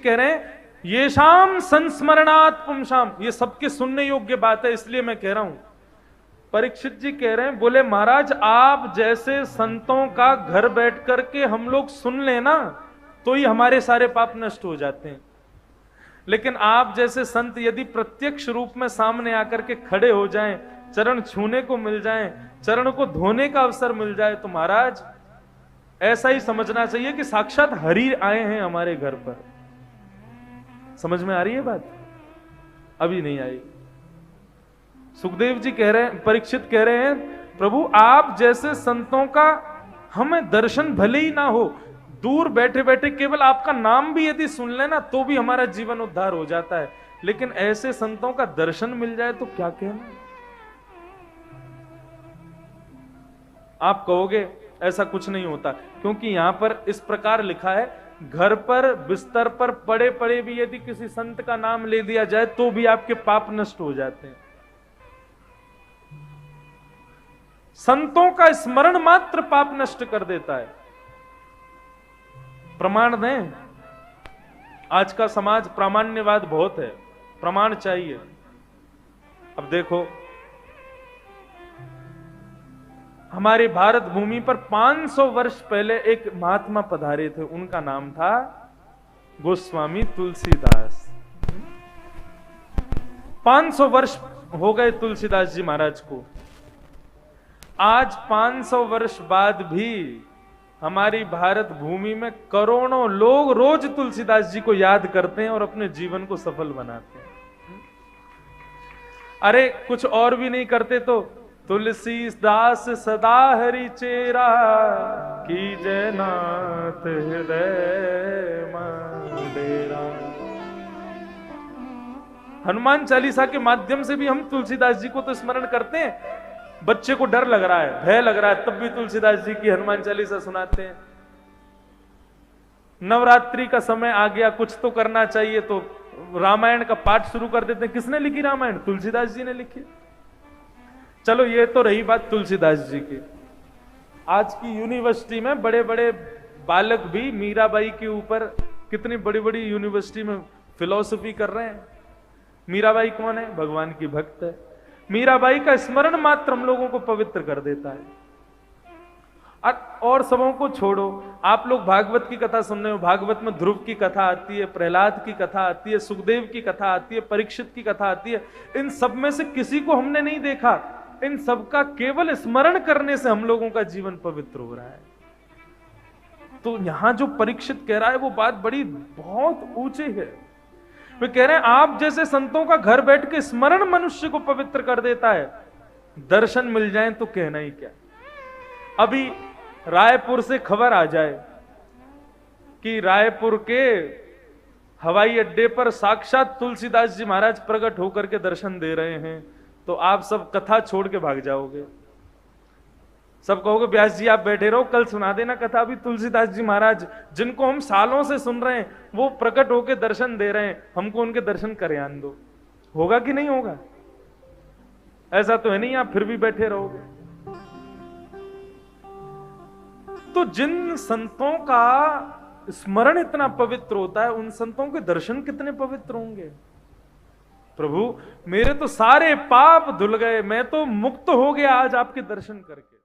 कह रहे हैं ये शाम संस्मरणात् पुंसाम, ये सबके सुनने योग्य बात है, इसलिए मैं कह रहा हूं। परीक्षित जी कह रहे हैं, बोले महाराज आप जैसे संतों का घर बैठ करके हम लोग सुन लेना तो ही हमारे सारे पाप नष्ट हो जाते हैं, लेकिन आप जैसे संत यदि प्रत्यक्ष रूप में सामने आकर के खड़े हो जाएं, चरण छूने को मिल जाएं, चरण को धोने का अवसर मिल जाए, तो महाराज ऐसा ही समझना चाहिए कि साक्षात हरि आए हैं हमारे घर पर। समझ में आ रही है बात? अभी नहीं आई। सुखदेव जी कह रहे हैं, परीक्षित कह रहे हैं, प्रभु आप जैसे संतों का हमें दर्शन भले ही ना हो, दूर बैठे बैठे केवल आपका नाम भी यदि सुन लेना तो भी हमारा जीवन उद्धार हो जाता है, लेकिन ऐसे संतों का दर्शन मिल जाए तो क्या कहना। आप कहोगे ऐसा कुछ नहीं होता, क्योंकि यहां पर इस प्रकार लिखा है, घर पर बिस्तर पर पड़े पड़े भी यदि किसी संत का नाम ले दिया जाए तो भी आपके पाप नष्ट हो जाते हैं। संतों का स्मरण मात्र पाप नष्ट कर देता है। प्रमाण दें? आज का समाज प्रामाण्यवाद बहुत है, प्रमाण चाहिए। अब देखो हमारे भारत भूमि पर 500 वर्ष पहले एक महात्मा पधारे थे, उनका नाम था गोस्वामी तुलसीदास। 500 वर्ष हो गए तुलसीदास जी महाराज को। आज 500 वर्ष बाद भी हमारी भारत भूमि में करोड़ों लोग रोज तुलसीदास जी को याद करते हैं और अपने जीवन को सफल बनाते हैं। अरे कुछ और भी नहीं करते तो तुलसीदास सदा हरि चेरा की जयनाथ हृदय मंडेरा। हनुमान चालीसा के माध्यम से भी हम तुलसीदास जी को तो स्मरण करते हैं। बच्चे को डर लग रहा है, भय लग रहा है, तब भी तुलसीदास जी की हनुमान चालीसा सुनाते हैं। नवरात्रि का समय आ गया, कुछ तो करना चाहिए, तो रामायण का पाठ शुरू कर देते हैं। किसने लिखी रामायण? तुलसीदास जी ने लिखी। चलो ये तो रही बात तुलसीदास जी की। आज की यूनिवर्सिटी में बड़े बड़े बालक भी मीराबाई के ऊपर, कितनी बड़ी बड़ी यूनिवर्सिटी में फिलॉसफी कर रहे हैं। मीराबाई कौन है? भगवान की भक्त है। मीराबाई का स्मरण मात्र हम लोगों को पवित्र कर देता है। और सबों को छोड़ो, आप लोग भागवत की कथा सुन रहे हो, भागवत में ध्रुव की कथा आती है, प्रहलाद की कथा आती है, सुखदेव की कथा आती है, परीक्षित की कथा आती है। इन सब में से किसी को हमने नहीं देखा, इन सब का केवल स्मरण करने से हम लोगों का जीवन पवित्र हो रहा है। तो यहां जो परीक्षित कह रहा है वो बात बड़ी बहुत ऊंची है। वे कह रहे हैं आप जैसे संतों का घर बैठ के स्मरण मनुष्य को पवित्र कर देता है, दर्शन मिल जाए तो कहना ही क्या। अभी रायपुर से खबर आ जाए कि रायपुर के हवाई अड्डे पर साक्षात तुलसीदास जी महाराज प्रकट होकर के दर्शन दे रहे हैं, तो आप सब कथा छोड़ के भाग जाओगे। सब कहोगे व्यास जी आप बैठे रहो, कल सुना देना कथा। अभी तुलसीदास जी महाराज जिनको हम सालों से सुन रहे हैं वो प्रकट होके दर्शन दे रहे हैं, हमको उनके दर्शन करे आन दो। होगा कि नहीं होगा? ऐसा तो है नहीं आप फिर भी बैठे रहोगे। तो जिन संतों का स्मरण इतना पवित्र होता है, उन संतों के दर्शन कितने पवित्र होंगे। प्रभु मेरे तो सारे पाप धुल गए, मैं तो मुक्त हो गया आज आपके दर्शन करके।